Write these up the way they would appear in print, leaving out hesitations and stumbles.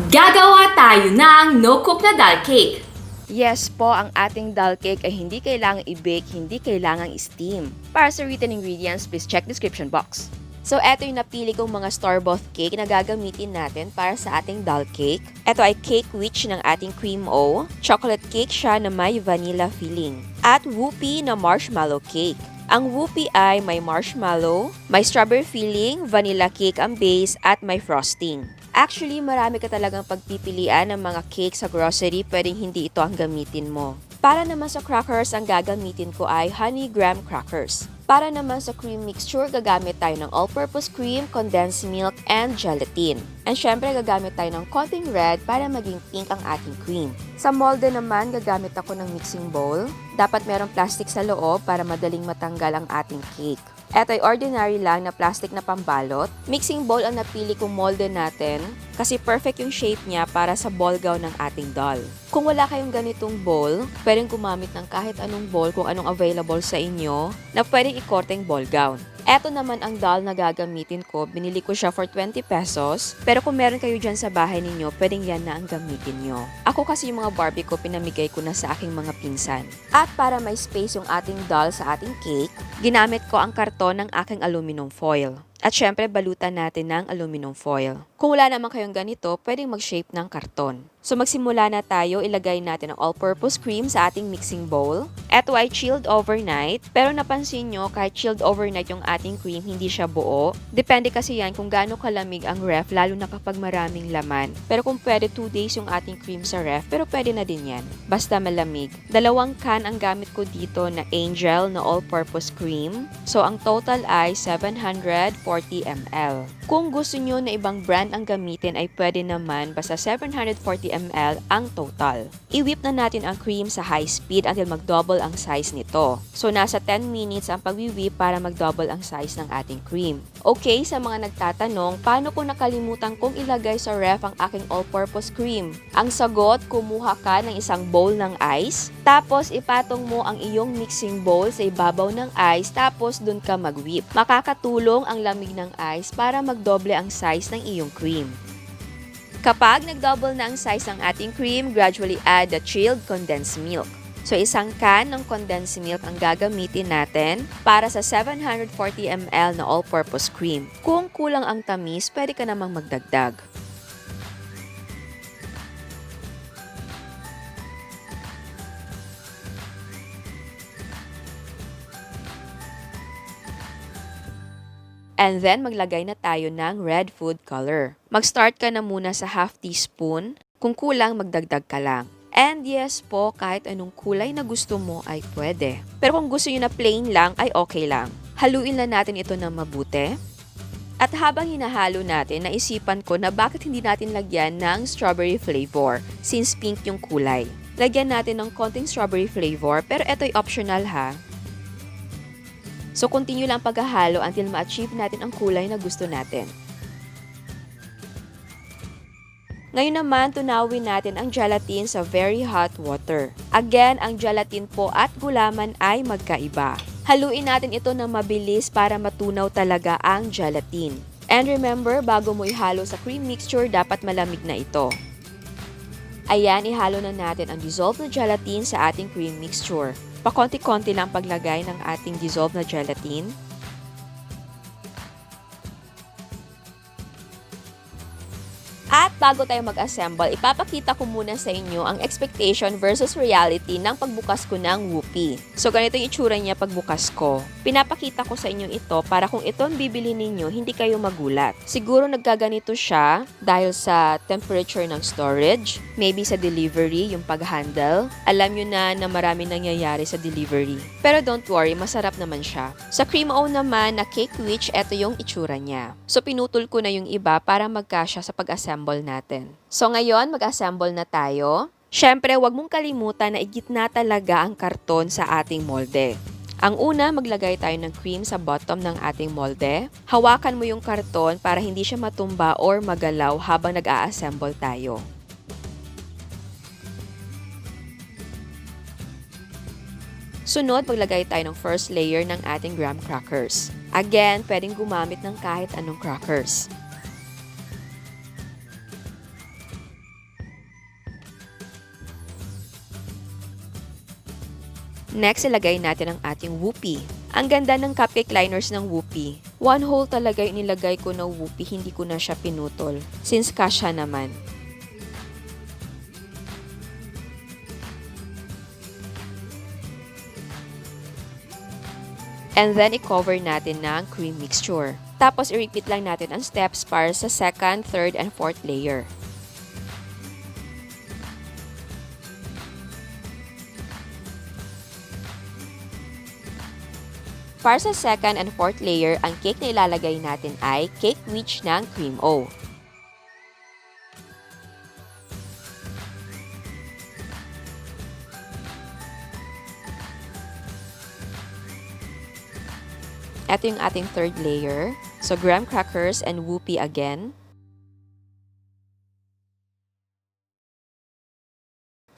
Gagawa tayo ng no-cook na dal cake. Yes po, ang ating dal cake ay hindi kailangang i-bake, hindi kailangang i-steam. Para sa written ingredients, please check description box. So, eto yung napili kong mga store-bought cake na gagamitin natin para sa ating dal cake. Ito ay Cake Witch ng ating Cream O. Chocolate cake siya na may vanilla filling. At Whoopie na marshmallow cake. Ang Whoopie ay may marshmallow, may strawberry filling, vanilla cake ang base, at may frosting. Actually, marami ka talagang pagpipilian ng mga cake sa grocery, pwedeng hindi ito ang gamitin mo. Para naman sa crackers, ang gagamitin ko ay honey graham crackers. Para naman sa cream mixture, gagamit tayo ng all-purpose cream, condensed milk, and gelatin. And syempre, gagamit tayo ng konting red para maging pink ang ating cream. Sa molde naman, gagamit ako ng mixing bowl. Dapat merong plastic sa loob para madaling matanggal ang ating cake. Ito ay ordinary lang na plastic na pambalot. Mixing bowl ang napili kong molde natin kasi perfect yung shape niya para sa ball gown ng ating doll. Kung wala kayong ganitong bowl, pwedeng gumamit ng kahit anong bowl kung anong available sa inyo na pwedeng ikorteng ball gown. Ito naman ang doll na gagamitin ko. Binili ko siya for 20 pesos. Pero kung meron kayo dyan sa bahay ninyo, pwedeng yan na ang gamitin nyo. Ako kasi yung mga Barbie ko, pinamigay ko na sa aking mga pinsan. At para may space yung ating doll sa ating cake, ginamit ko ang karton ng aking aluminum foil. At syempre, balutan natin ng aluminum foil. Kung wala naman kayong ganito, pwedeng mag-shape ng karton. So magsimula na tayo, ilagay natin ang all-purpose cream sa ating mixing bowl. Ito ay chilled overnight, pero napansin nyo, kahit chilled overnight yung ating cream, hindi siya buo. Depende kasi yan kung gaano kalamig ang ref, lalo na kapag maraming laman. Pero kung pwede, 2 days yung ating cream sa ref, pero pwede na din yan. Basta malamig. 2 can ang gamit ko dito na Angel na all-purpose cream. So ang total ay 740 ml. Kung gusto nyo na ibang brand ang gamitin ay pwede naman, basta 740 ml ang total. I-whip na natin ang cream sa high speed until mag-double ang size nito. So nasa 10 minutes ang pag-whip para mag-double ang size ng ating cream. Okay, sa mga nagtatanong, paano kung nakalimutan kong ilagay sa ref ang aking all-purpose cream? Ang sagot, kumuha ka ng isang bowl ng ice, tapos ipatong mo ang iyong mixing bowl sa ibabaw ng ice, tapos dun ka mag-whip. Makakatulong ang lamig ng ice para magdoble ang size ng iyong cream. Kapag nag-double na ang size ng ating cream, gradually add the chilled condensed milk. So, 1 can ng condensed milk ang gagamitin natin para sa 740 ml na all-purpose cream. Kung kulang ang tamis, pwede ka namang magdagdag. And then, maglagay na tayo ng red food color. Mag-start ka na muna sa half teaspoon. Kung kulang, magdagdag ka lang. And yes po, kahit anong kulay na gusto mo ay pwede. Pero kung gusto nyo na plain lang, ay okay lang. Haluin lang natin ito ng mabuti. At habang hinahalo natin, naisipan ko na bakit hindi natin lagyan ng strawberry flavor since pink yung kulay. Lagyan natin ng konting strawberry flavor, pero ito ay optional ha. So, continue lang paghahalo until ma-achieve natin ang kulay na gusto natin. Ngayon naman, tunawin natin ang gelatin sa very hot water. Again, ang gelatin po at gulaman ay magkaiba. Haluin natin ito ng mabilis para matunaw talaga ang gelatin. And remember, bago mo ihalo sa cream mixture, dapat malamig na ito. Ayan, ihalo na natin ang dissolved na gelatin sa ating cream mixture. Pakonti-konti lang paglagay ng ating dissolved na gelatin. At bago tayo mag-assemble, ipapakita ko muna sa inyo ang expectation versus reality ng pagbukas ko ng Whoopie. So, ganito yung itsura niya pagbukas ko. Pinapakita ko sa inyo ito para kung ito ang bibili ninyo, hindi kayo magulat. Siguro nagkaganito siya dahil sa temperature ng storage, maybe sa delivery, yung pag-handle. Alam nyo na marami nangyayari sa delivery. Pero don't worry, masarap naman siya. Sa Cream O naman na Cake Witch, ito yung itsura niya. So, pinutol ko na yung iba para magkasya sa pag-assemble natin. So ngayon, mag-assemble na tayo. Syempre, huwag mong kalimutan na igitna talaga ang karton sa ating molde. Ang una, maglagay tayo ng cream sa bottom ng ating molde. Hawakan mo yung karton para hindi siya matumba or magalaw habang nag-a-assemble tayo. Sunod, maglagay tayo ng first layer ng ating graham crackers. Again, pwedeng gumamit ng kahit anong crackers. Next, ilagay natin ang ating Whoopie. Ang ganda ng cupcake liners ng Whoopie. One whole talaga yung nilagay ko na Whoopie, hindi ko na siya pinutol. Since kasha naman. And then, i-cover natin ng cream mixture. Tapos, i-repeat lang natin ang steps para sa second, third, and fourth layer. Para sa second and fourth layer, ang cake na ilalagay natin ay cake witch ng Cream O. Ito yung ating third layer. So, graham crackers and Whoopie again.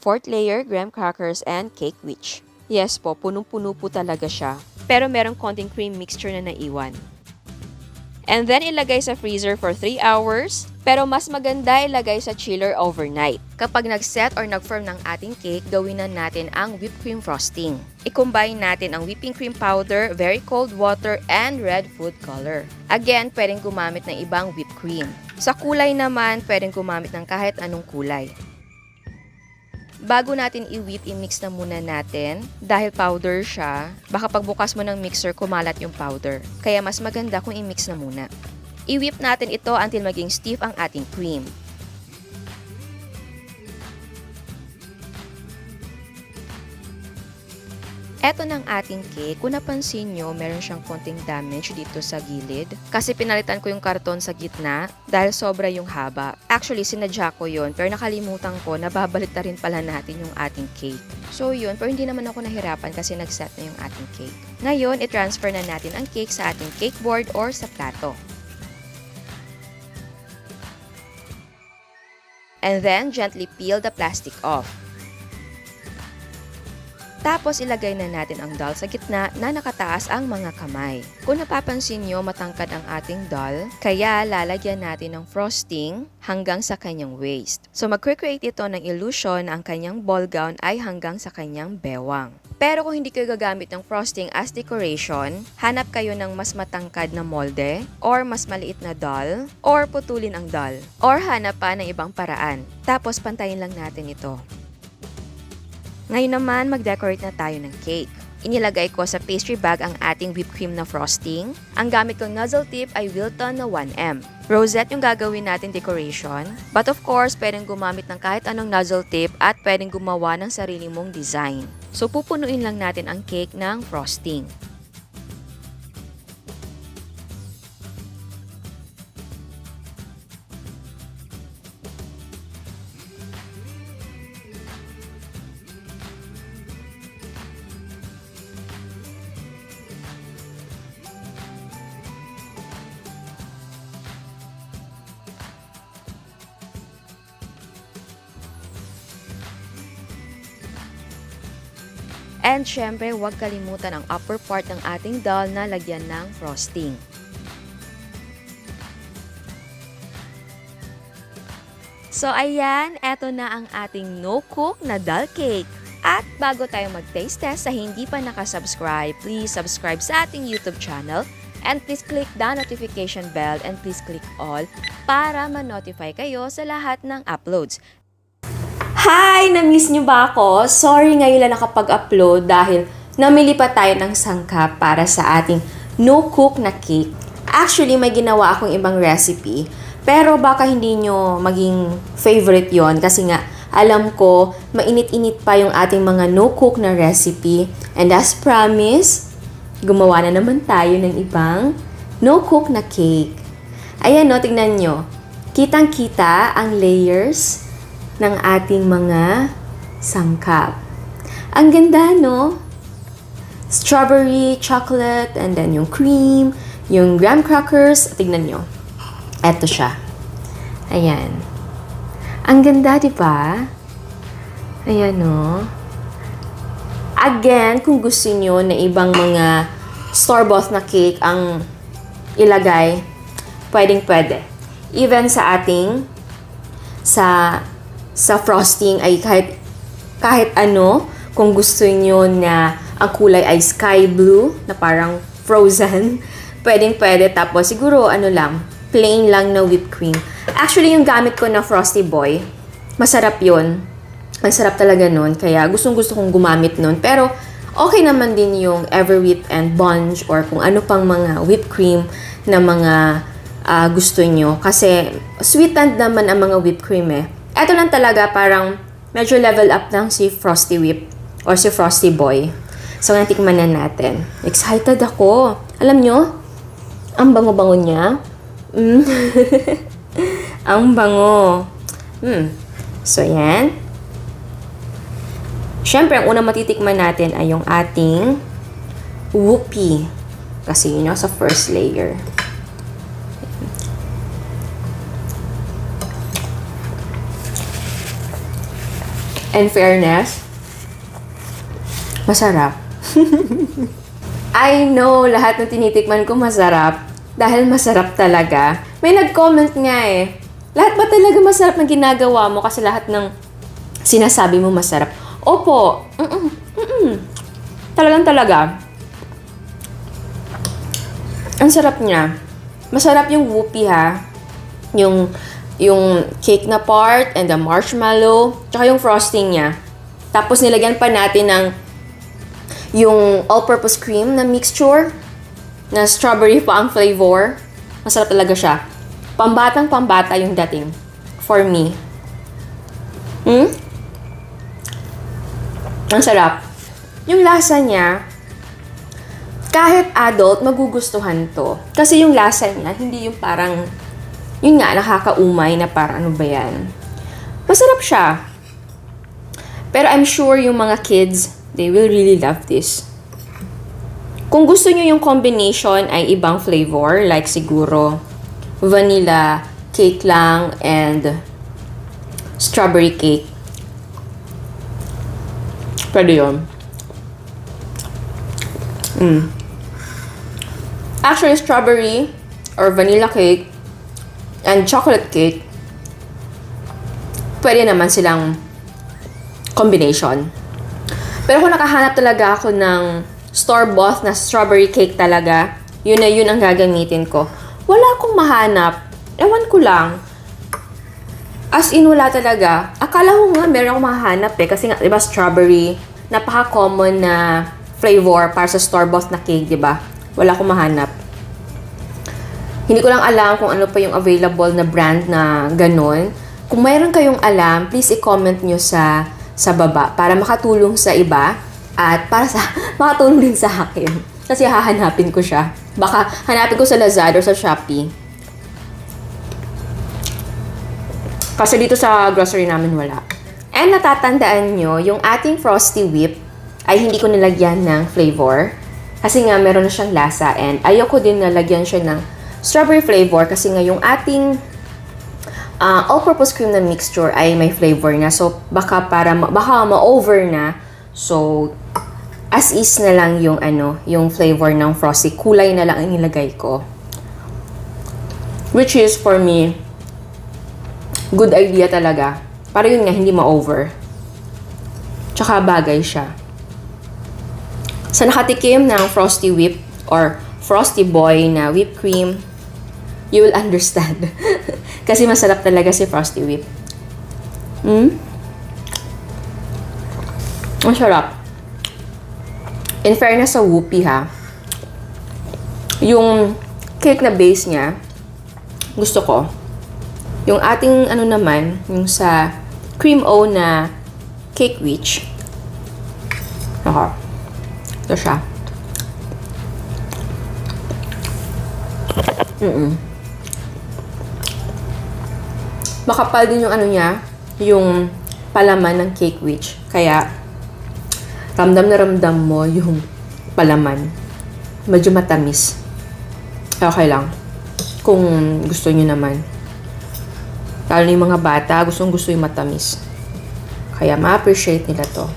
Fourth layer, graham crackers and cake witch. Yes po, punong-puno po talaga siya. Pero merong konting cream mixture na naiwan. And then, ilagay sa freezer for 3 hours. Pero mas maganda ilagay sa chiller overnight. Kapag nag-set or nag-firm ng ating cake, gawin na natin ang whipped cream frosting. I-combine natin ang whipping cream powder, very cold water, and red food color. Again, pwedeng gumamit ng ibang whipped cream. Sa kulay naman, pwedeng gumamit ng kahit anong kulay. Bago natin i-whip, i-mix na muna natin. Dahil powder siya, baka pagbukas mo ng mixer, kumalat yung powder. Kaya mas maganda kung i-mix na muna. I-whip natin ito until maging stiff ang ating cream. Eto ng ating cake. Kung napansin nyo, meron siyang konting damage dito sa gilid. Kasi pinalitan ko yung karton sa gitna dahil sobra yung haba. Actually, sinadya ko yun. Pero nakalimutan ko na babalik na rin pala natin yung ating cake. So yun, pero hindi naman ako nahirapan kasi nag-set na yung ating cake. Ngayon, i-transfer na natin ang cake sa ating cake board or sa plato. And then, gently peel the plastic off. Tapos, ilagay na natin ang doll sa gitna na nakataas ang mga kamay. Kung napapansin nyo, matangkad ang ating doll, kaya lalagyan natin ng frosting hanggang sa kanyang waist. So, mag-create ito ng illusion na ang kanyang ball gown ay hanggang sa kanyang bewang. Pero kung hindi kayo gagamit ng frosting as decoration, hanap kayo ng mas matangkad na molde, or mas maliit na doll, or putulin ang doll, or hanap pa ng ibang paraan. Tapos, pantayin lang natin ito. Ngayon naman, mag-decorate na tayo ng cake. Inilagay ko sa pastry bag ang ating whipped cream na frosting. Ang gamit kong nozzle tip ay Wilton na 1M. Rosette yung gagawin natin decoration. But of course, pwedeng gumamit ng kahit anong nozzle tip at pwedeng gumawa ng sarili mong design. So, pupunuin lang natin ang cake ng frosting. And syempre, huwag kalimutan ang upper part ng ating doll na lagyan ng frosting. So ayan, eto na ang ating no-cook na doll cake. At bago tayo mag-taste test, sa hindi pa nakasubscribe, please subscribe sa ating YouTube channel. And please click the notification bell and please click all para ma-notify kayo sa lahat ng uploads. Hi! Na-miss nyo ba ako? Sorry ngayon lang nakapag-upload dahil namili pa tayo ng sangkap para sa ating no-cook na cake. Actually, may ginawa akong ibang recipe, pero baka hindi nyo maging favorite yon kasi nga, alam ko, mainit-init pa yung ating mga no-cook na recipe. And as promised, gumawa na naman tayo ng ibang no-cook na cake. Ayan no, tingnan nyo. Kitang-kita ang layers ng ating mga sangkap. Ang ganda, no? Strawberry, chocolate, and then yung cream, yung graham crackers. Tignan nyo. Eto siya. Ayan. Ang ganda, di ba? Ayan, no? Again, kung gusto nyo na ibang mga store-bought na cake ang ilagay, pwedeng-pwede. Even sa ating sa frosting ay kahit ano, Kung gusto nyo na ang kulay ay sky blue, na parang frozen, pwedeng-pwede. Tapos siguro ano lang, plain lang na whipped cream. Actually, yung gamit ko na Frosty Boy, masarap yun. Ang sarap talaga nun. Kaya gustong-gusto kong gumamit nun. Pero okay naman din yung Everwheat and Bunge or kung ano pang mga whipped cream na mga gusto nyo. Kasi sweetened naman ang mga whipped cream eh. Ito lang talaga parang medyo level up lang si Frosty Whip or si Frosty Boy. So, natikman na natin. Excited ako. Alam nyo, ang bango-bango niya. Ang bango. So, yan. Siyempre, ang unang matitikman natin ay yung ating Whoopie. Kasi yun yung sa first layer. In fairness, masarap. I know, lahat ng tinitikman ko masarap. Dahil masarap talaga. May nag-comment nga eh. Lahat ba talaga masarap ng ginagawa mo? Kasi lahat ng sinasabi mo masarap. Opo. Talagang talaga. Ang sarap niya. Masarap yung Whoopie ha. Yung cake na part and the marshmallow, tsaka yung frosting niya. Tapos nilagyan pa natin ng yung all-purpose cream na mixture na strawberry pa ang flavor. Masarap talaga siya. Pambatang-pambata yung dating. For me. Ang sarap. Yung lasa niya, kahit adult, magugustuhan to. Kasi yung lasa niya, hindi yung parang yun nga, nakakaumay na parang ano ba yan. Masarap siya. Pero I'm sure yung mga kids, they will really love this. Kung gusto nyo yung combination ay ibang flavor, like siguro vanilla cake lang and strawberry cake. Pwede yun. Actually, strawberry or vanilla cake and chocolate cake, pwede naman silang combination. Pero kung nakahanap talaga ako ng store-bought na strawberry cake talaga, yun na yun ang gagamitin ko. Wala akong mahanap. Ewan ko lang. As in, wala talaga. Akala ko nga meron akong mahanap eh. Kasi nga, diba, strawberry, napaka-common na flavor para sa store-bought na cake, diba? Wala akong mahanap. Hindi ko lang alam kung ano pa yung available na brand na ganon. Kung mayroon kayong alam, please i-comment nyo sa baba para makatulong sa iba at para sa makatulong din sa akin. Kasi hahanapin ko siya. Baka hanapin ko sa Lazada or sa Shopee. Kasi dito sa grocery namin wala. And natatandaan nyo, yung ating Frosty Whip ay hindi ko nilagyan ng flavor. Kasi nga meron na siyang lasa and ayoko din nalagyan siya ng strawberry flavor kasi nga yung ating all-purpose cream na mixture ay may flavor na. So, baka ma-over na. So, as is na lang yung yung flavor ng Frosty. Kulay na lang ang nilagay ko. Which is, for me, good idea talaga. Para yun nga, hindi ma-over. Tsaka bagay siya. Sa nakatikim ng Frosty Whip or Frosty Boy na whipped cream, you will understand. Kasi masarap talaga si Frosty Whip. Ang sarap. In fairness sa Whoopie ha, yung cake na base niya, gusto ko. Yung ating naman, yung sa Cream O na Cake Witch. Ako. Ito siya. Makapal din yung niya, yung palaman ng Cake Witch. Kaya, ramdam na ramdam mo yung palaman. Medyo matamis. Okay lang. Kung gusto nyo naman. Lalo na yung mga bata, gusto yung matamis. Kaya ma-appreciate nila to.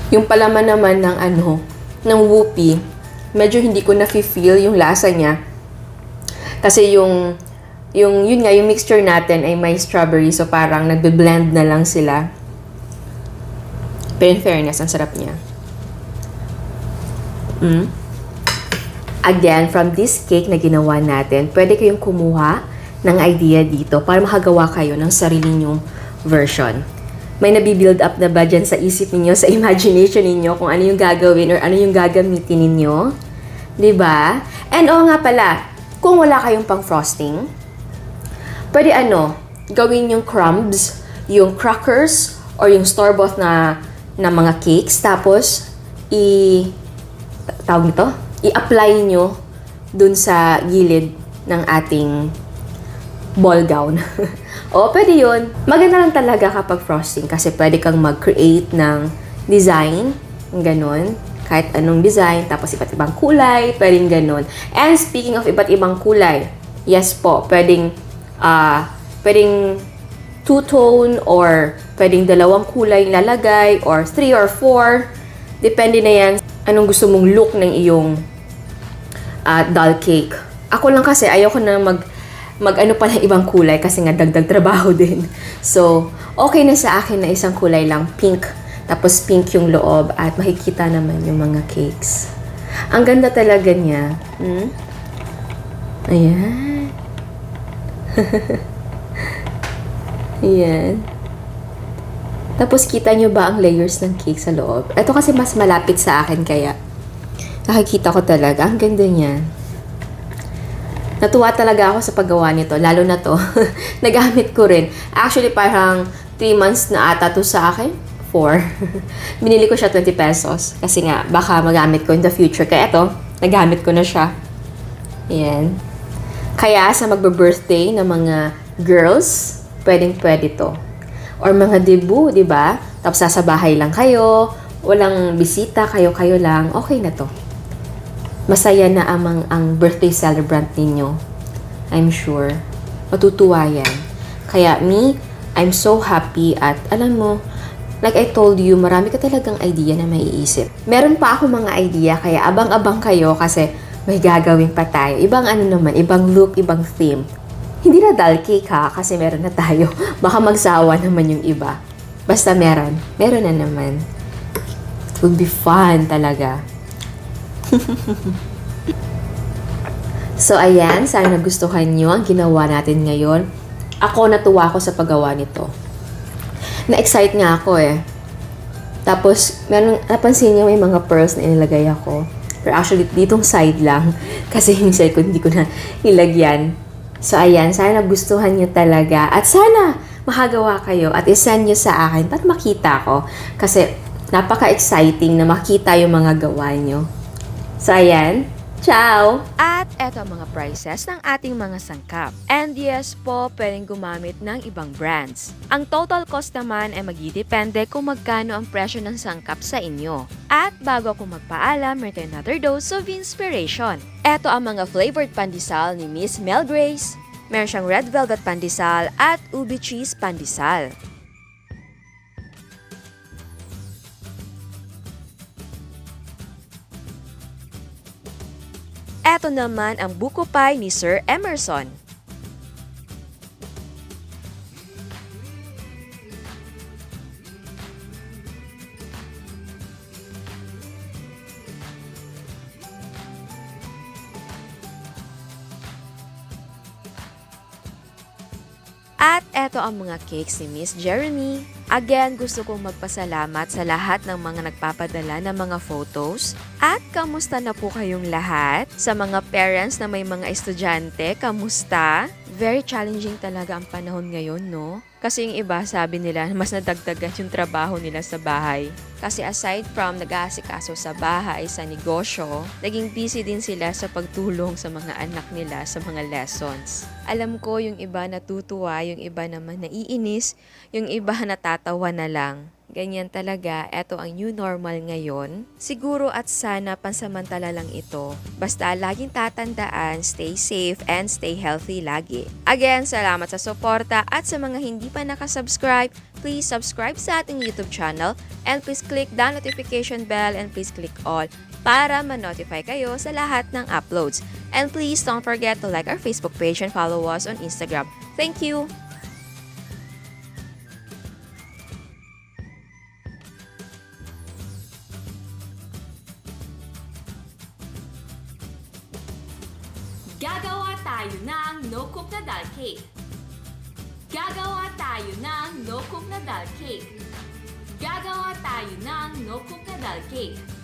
Yung palaman naman ng Whoopie, medyo hindi ko na-feel yung lasa niya. Kasi yung yun nga, yung mixture natin ay may strawberry. So, parang nagbe-blend na lang sila. Pero in fairness, ang sarap niya. Again, from this cake na ginawa natin, pwede kayong kumuha ng idea dito para makagawa kayo ng sarili nyong version. May nabibuild up na ba dyan sa isip ninyo, sa imagination ninyo, kung ano yung gagawin or ano yung gagamitin ninyo? Diba? And nga pala, kung wala kayong pang frosting, pwede gawin yung crumbs, yung crackers, or yung store-bought na mga cakes, tapos i-apply nyo dun sa gilid ng ating ball gown. O, pwede yun. Maganda lang talaga kapag frosting kasi pwede kang mag-create ng design, ganun, kahit anong design, tapos iba't ibang kulay, pwedeng ganun. And speaking of iba't ibang kulay, yes po, pwedeng two-tone or pwedeng dalawang kulay lalagay or 3 or 4. Depende na yan anong gusto mong look ng iyong doll cake. Ako lang kasi ayoko na mag-ano pa ng ibang kulay kasi nga dagdag trabaho din. So, okay na sa akin na isang kulay lang, pink. Tapos pink yung loob at makikita naman yung mga cakes. Ang ganda talaga niya. Ayan. Ayan. Tapos kita nyo ba ang layers ng cake sa loob? Ito kasi mas malapit sa akin kaya nakikita ko talaga. Ang ganda niya. Natuwa talaga ako sa paggawa nito, lalo na to. Nagamit ko rin. Actually, parang 3 months na ata to sa akin. 4. Binili ko siya 20 pesos. Kasi nga, baka magamit ko in the future. Kaya ito, nagamit ko na siya. Ayan. Kaya sa magbe-birthday ng mga girls, pwedeng-pwede to. Or mga debut, di ba? Tapos sa bahay lang kayo, walang bisita, kayo-kayo lang, okay na to. Masaya na ang birthday celebrant ninyo. I'm sure. Matutuwa yan. Kaya I'm so happy at alam mo, like I told you, marami ka talagang idea na maiisip. Meron pa ako mga idea, kaya abang-abang kayo kasi may gagawin pa tayo. Ibang ibang look, ibang theme. Hindi na doll cake ha, kasi meron na tayo. Baka magsawa naman yung iba. Basta meron na naman. It would be fun talaga. So, ayan. Sana nagustuhan nyo ang ginawa natin ngayon. Ako, natuwa ako sa paggawa nito. Na-excite nga ako eh. Tapos, napansin nyo may mga pearls na inilagay ako. Pero actually, ditong side lang. Kasi yung side ko, hindi ko na nilagyan. So, ayan. Sana nagustuhan nyo talaga. At sana makagawa kayo at isend nyo sa akin para makita ko. Kasi, napaka-exciting na makita yung mga gawa nyo. So, ayan. Ciao! At eto ang mga prices ng ating mga sangkap. And yes po, pwedeng gumamit ng ibang brands. Ang total cost naman ay magdidepende kung magkano ang presyo ng sangkap sa inyo. At bago ako magpaalam, meron tayong another dose of inspiration. Eto ang mga flavored pandesal ni Miss Mel Grace. Meron siyang red velvet pandesal at ubi cheese pandesal. Eto naman ang buko pie ni Sir Emerson. At eto ang mga cakes ni Miss Jeremy. Again, gusto kong magpasalamat sa lahat ng mga nagpapadala ng mga photos. At kamusta na po kayong lahat? Sa mga parents na may mga estudyante, kamusta? Very challenging talaga ang panahon ngayon, no? Kasi yung iba, sabi nila, mas nadagdagan yung trabaho nila sa bahay. Kasi aside from nag-aasikaso sa bahay, sa negosyo, naging busy din sila sa pagtulong sa mga anak nila sa mga lessons. Alam ko yung iba natutuwa, yung iba naman naiinis, yung iba natatawa na lang. Ganyan talaga, eto ang new normal ngayon. Siguro at sana pansamantala lang ito. Basta laging tatandaan, stay safe and stay healthy lagi. Again, salamat sa suporta at sa mga hindi pa nakasubscribe, please subscribe sa ating YouTube channel and please click the notification bell and please click all para ma-notify kayo sa lahat ng uploads. And please don't forget to like our Facebook page and follow us on Instagram. Thank you! Gagawa tayo ng no-cook na dal cake. Gagawa tayo ng no-cook na dal cake. Gagawa tayo ng no-cook na dal cake.